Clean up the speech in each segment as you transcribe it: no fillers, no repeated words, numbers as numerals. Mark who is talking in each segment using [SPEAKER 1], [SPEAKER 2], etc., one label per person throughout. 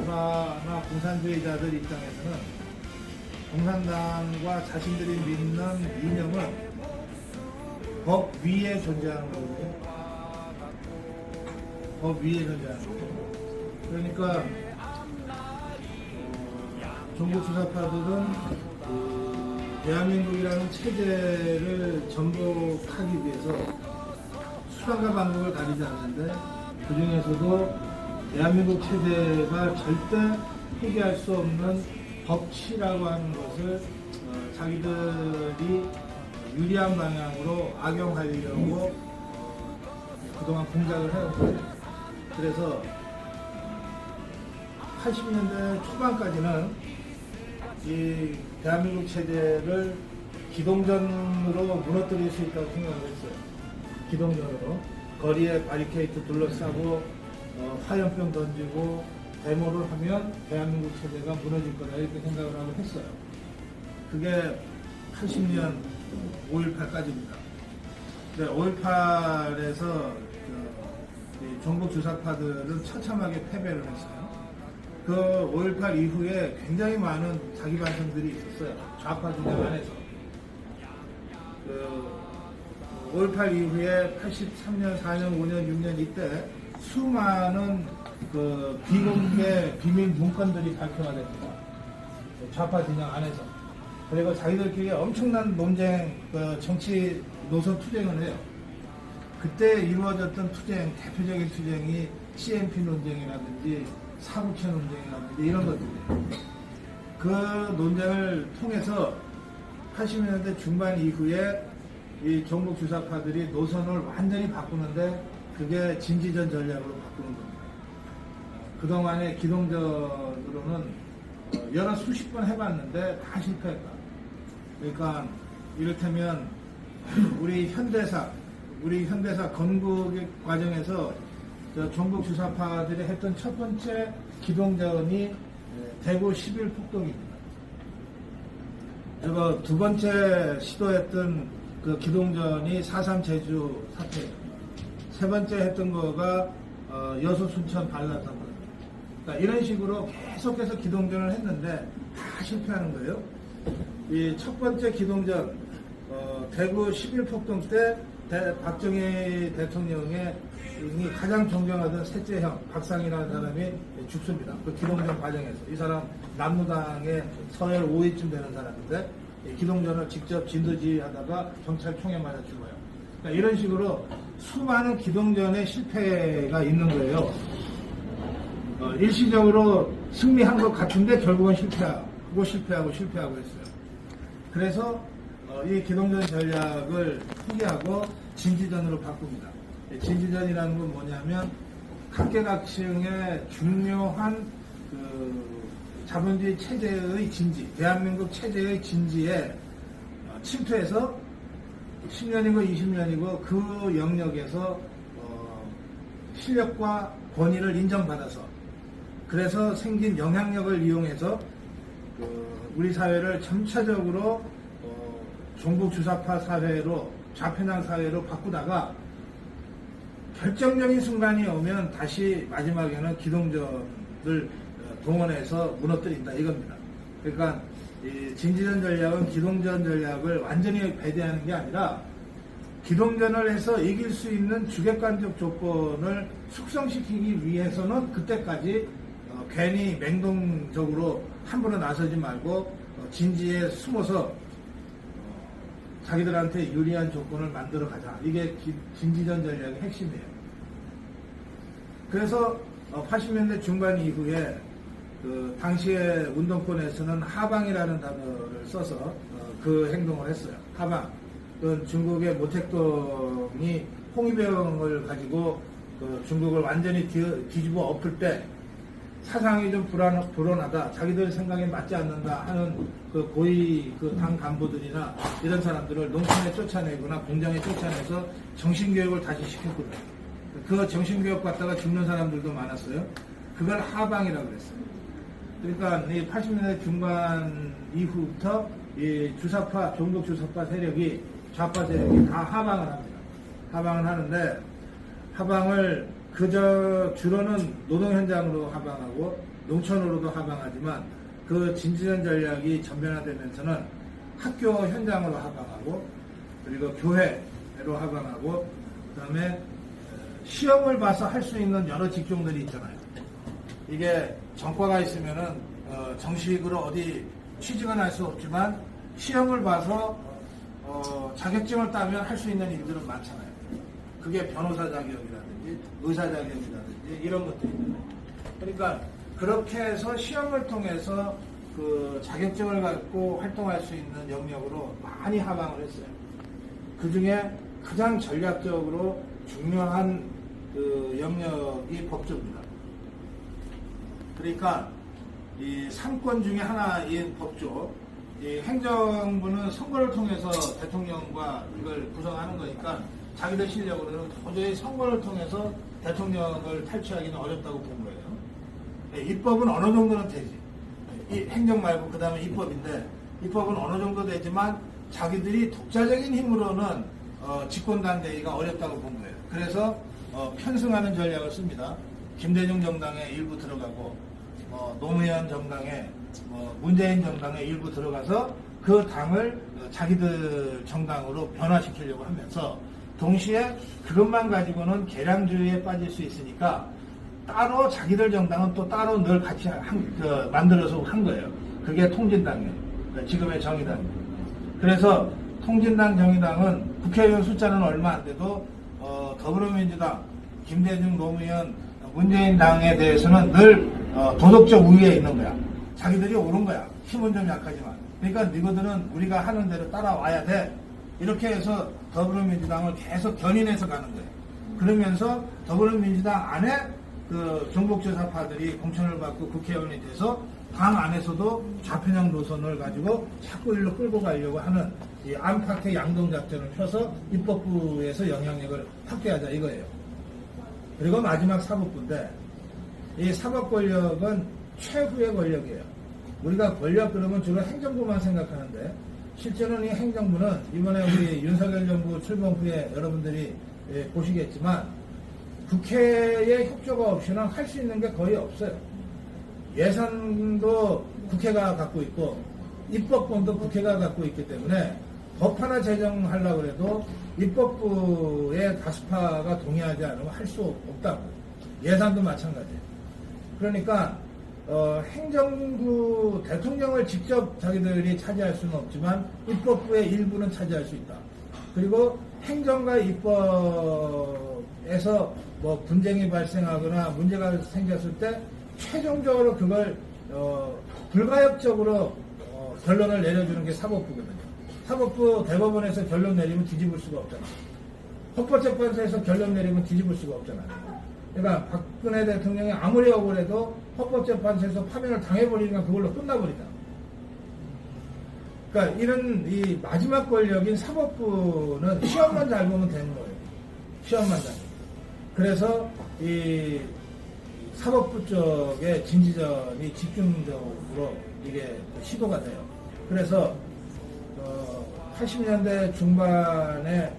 [SPEAKER 1] 주사파나 공산주의자들 입장에서는 공산당과 자신들이 믿는 이념은 법 위에 존재하는 거거든요. 법 위에 존재하는 거예요. 그러니까 종북 주사파들은 대한민국이라는 체제를 전복하기 위해서 수단과 방법을 가리지 않는데, 그 중에서도 대한민국 체제가 절대 포기할 수 없는 법치라고 하는 것을 자기들이 유리한 방향으로 악용하려고 그동안 공작을 해온 거예요. 그래서 80년대 초반까지는 이 대한민국 체제를 기동전으로 무너뜨릴 수 있다고 생각을 했어요. 기동전으로 거리에 바리케이트 둘러싸고 화염병 던지고 데모를 하면 대한민국 체제가 무너질 거다, 이렇게 생각을 하고 했어요. 그게 80년 5.18까지입니다. 5.18에서 종북 주사파들은 처참하게 패배를 했어요. 그 5.18 이후에 굉장히 많은 자기 반성들이 있었어요. 좌파 진영 안에서. 5.18 이후에 83년, 4년, 5년, 6년 이때 수많은 비공개 비밀 문건들이 발표가 됩니다. 좌파 진영 안에서. 그리고 자기들끼리 엄청난 논쟁, 정치 노선 투쟁을 해요. 그때 이루어졌던 투쟁, 대표적인 투쟁이 CNP 논쟁이라든지 사구체 논쟁이라든지 이런 것들이에요. 그 논쟁을 통해서 80년대 중반 이후에 이 종북 주사파들이 노선을 완전히 바꾸는데, 그게 진지전 전략으로 바꾸는 겁니다. 그동안의 기동전으로는 여러 수십 번 해봤는데 다 실패했다. 그러니까 이를테면 우리 현대사 건국 과정에서 종북 주사파들이 했던 첫 번째 기동전이 대구 11 폭동입니다. 그리고 두 번째 시도했던 그 기동전이 4.3 제주 사태예요. 세 번째 했던 거가 여수 순천 발랐던 거예요. 그러니까 이런 식으로 계속해서 기동전을 했는데 다 실패하는 거예요. 이 첫 번째 기동전, 대구 11 폭동 때 박정희 대통령의 가장 존경하던 셋째 형 박상이라는 사람이 죽습니다. 그 기동전 과정에서. 이 사람 남무당의 서열 5위쯤 되는 사람인데 기동전을 직접 진두지휘하다가 경찰 총에 맞아 죽어요. 그러니까 이런 식으로 수많은 기동전의 실패가 있는 거예요. 일시적으로 승리한 것 같은데 결국은 실패하고 했어요. 그래서 이 기동전 전략을 포기하고 진지전으로 바꿉니다. 진지전이라는 건 뭐냐면 각계각층의 중요한 자본주의 체제의 진지, 대한민국 체제의 진지에 침투해서 10년이고 20년이고 그 영역에서 실력과 권위를 인정받아서, 그래서 생긴 영향력을 이용해서 우리 사회를 점차적으로 종북 주사파 사회로, 좌편향 사회로 바꾸다가 결정적인 순간이 오면 다시 마지막에는 기동전을 동원해서 무너뜨린다, 이겁니다. 그러니까 이 진지전 전략은 기동전 전략을 완전히 배제하는 게 아니라 기동전을 해서 이길 수 있는 주객관적 조건을 숙성시키기 위해서는 그때까지 괜히 맹동적으로 함부로 나서지 말고 진지에 숨어서 자기들한테 유리한 조건을 만들어 가자. 이게 진지전 전략의 핵심이에요. 그래서 80년대 중반 이후에 당시에 운동권에서는 하방이라는 단어를 써서 그 행동을 했어요. 하방. 중국의 모택동이 홍위병을 가지고 중국을 완전히 뒤집어 엎을 때 사상이 좀 불온하다, 자기들 생각에 맞지 않는다 하는 그 고위 당 간부들이나 이런 사람들을 농촌에 쫓아내거나 공장에 쫓아내서 정신교육을 다시 시켰거든요. 그 정신교육 받다가 죽는 사람들도 많았어요. 그걸 하방이라고 그랬어요. 그러니까 이 80년대 중반 이후부터 이 주사파, 종북 주사파 세력이, 좌파 세력이 다 하방을 합니다. 하방을 하는데, 하방을 그저 주로는 노동 현장으로 하방하고 농촌으로도 하방하지만 그 진지전 전략이 전면화되면서는 학교 현장으로 하방하고 그리고 교회로 하방하고 그다음에 시험을 봐서 할 수 있는 여러 직종들이 있잖아요. 이게 전과가 있으면은 정식으로 어디 취직은 할 수 없지만 시험을 봐서 자격증을 따면 할 수 있는 일들은 많잖아요. 그게 변호사 자격이라든지 의사 자격이라든지 이런 것들이. 그러니까 그렇게 해서 시험을 통해서 그 자격증을 갖고 활동할 수 있는 영역으로 많이 하방을 했어요. 그 중에 가장 전략적으로 중요한 그 영역이 법조입니다. 그러니까 이 3권 중에 하나인 법조, 이 행정부는 선거를 통해서 대통령과 이걸 구성하는 거니까 자기들 실력으로는 도저히 선거를 통해서 대통령을 탈취하기는 어렵다고 본 거예요. 입법은 어느 정도는 되지. 이 행정 말고 그 다음에 입법인데 입법은 어느 정도 되지만 자기들이 독자적인 힘으로는 집권단계가 어렵다고 본 거예요. 그래서 편승하는 전략을 씁니다. 김대중 정당에 일부 들어가고 노무현 정당에 문재인 정당에 일부 들어가서 그 당을 자기들 정당으로 변화시키려고 하면서 동시에 그것만 가지고는 계량주의에 빠질 수 있으니까 따로 자기들 정당은 또 따로 늘 같이 만들어서 한 거예요. 그게 통진당이에요. 지금의 정의당이에요. 그래서 통진당 정의당은 국회의원 숫자는 얼마 안 돼도 더불어민주당, 김대중, 노무현, 문재인 당에 대해서는 늘 도덕적 우위에 있는 거야. 자기들이 옳은 거야. 힘은 좀 약하지만. 그러니까 너희들은 우리가 하는 대로 따라와야 돼. 이렇게 해서 더불어민주당을 계속 견인해서 가는 거예요. 그러면서 더불어민주당 안에 그 종북조사파들이 공천을 받고 국회의원이 돼서 당 안에서도 좌편향 노선을 가지고 자꾸 일로 끌고 가려고 하는 이 안팎의 양동작전을 펴서 입법부에서 영향력을 확대하자 이거예요. 그리고 마지막 사법부인데 이 사법 권력은 최후의 권력이에요. 우리가 권력 그러면 주로 행정부만 생각하는데 실제로는 이 행정부는 이번에 우리 윤석열 정부 출범 후에 여러분들이 보시겠지만 국회의 협조가 없이는 할 수 있는 게 거의 없어요. 예산도 국회가 갖고 있고 입법권도 국회가 갖고 있기 때문에 법 하나 제정하려고 해도 입법부의 다수파가 동의하지 않으면 할 수 없다고. 예산도 마찬가지예요. 그러니까 행정부 대통령을 직접 자기들이 차지할 수는 없지만 입법부의 일부는 차지할 수 있다. 그리고 행정과 입법에서 뭐 분쟁이 발생하거나 문제가 생겼을 때 최종적으로 그걸 불가역적으로 결론을 내려주는 게 사법부거든요. 사법부 대법원에서 결론 내리면 뒤집을 수가 없잖아요. 헌법재판소에서 결론 내리면 뒤집을 수가 없잖아요. 그러니까 박근혜 대통령이 아무리 억울해도 헌법재판소에서 파면을 당해버리니까 그걸로 끝나버리다. 그러니까 이런 이 마지막 권력인 사법부는 시험만 잘 보면 되는 거예요. 시험만 잘. 그래서 이 사법부 쪽의 진지전이 집중적으로 이게 시도가 돼요. 그래서 80년대 중반에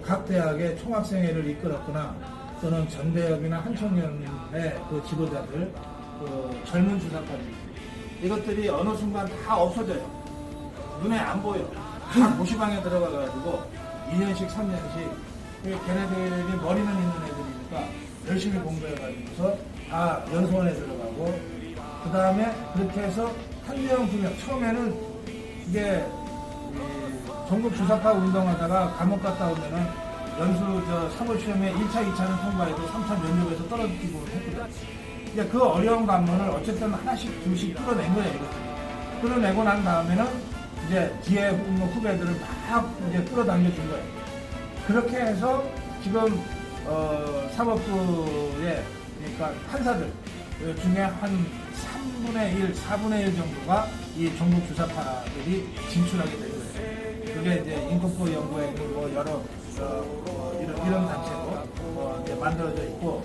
[SPEAKER 1] 각 대학의 총학생회를 이끌었거나 또는 전대협이나 한청년의 그 지도자들, 젊은 주사파들 이것들이 어느 순간 다 없어져요. 눈에 안 보여. 다 고시방에 들어가가지고 2년씩 3년씩 걔네들이 머리는 있는 애들이니까 열심히 공부해가지고서 다 연수원에 들어가고 그 다음에 그렇게 해서 한 명, 두 명 처음에는 이게 전국 주사파 운동하다가 감옥 갔다 오면은 사법시험에 1차, 2차는 통과해도 3차 면접에서 떨어지고 했거든요. 이제 그 어려운 관문을 어쨌든 하나씩, 둘씩 뚫어낸 거예요, 이것들이. 뚫어내고 난 다음에는 이제 뒤에 후배들을 막 이제 끌어당겨 준 거예요. 그렇게 해서 지금, 사법부의, 그러니까 판사들 중에 한 3분의 1, 4분의 1 정도가 이 전국 주사파들이 진출하게 된 거예요. 그게 이제 인권법 연구회 뭐 여러 이런 단체로 이제 만들어져 있고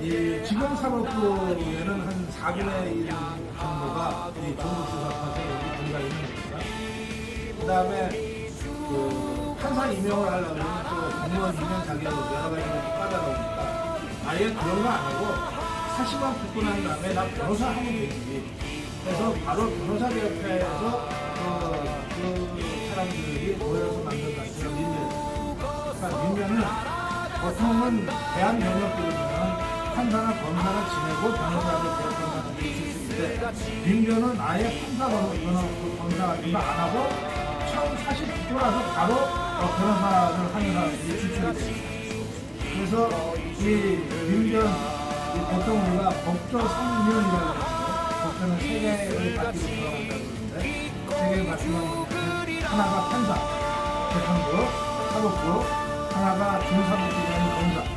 [SPEAKER 1] 이 지금 사법부에는 한 4분의 1 정도가 이 전국 주사파 세력이 들어가 있는 겁니다. 그 다음에 판사 임명을 하려면 또 공무원 임명 자격으로 여러 가지 까다로우니까 아예 그런 거 안 하고 사실만 듣고 난 다음에 나 변호사 하면 되지. 그래서 바로 변호사협회에서 그 사람들이 모여서 만든 단체가 민변. 그러니까 민변은 보통은 대한변협들이면 판사나 검사를 지내고 변호사를 대법관을 있을 수 있는데 민변은 아예 판사 검사 이거 안 하고 처음 사실 듣고 나서 바로 변호사를 하는 사람들이 추출이 됩니다. 그래서 이 민변 보통 우리가 법조 3위원이라고 하는데 법조는 3개의 파트로 들어간다고 그러는데 3개의 파트가 뭐냐면 하나가 판사, 재판부, 사법부, 하나가 중사법기관인 검사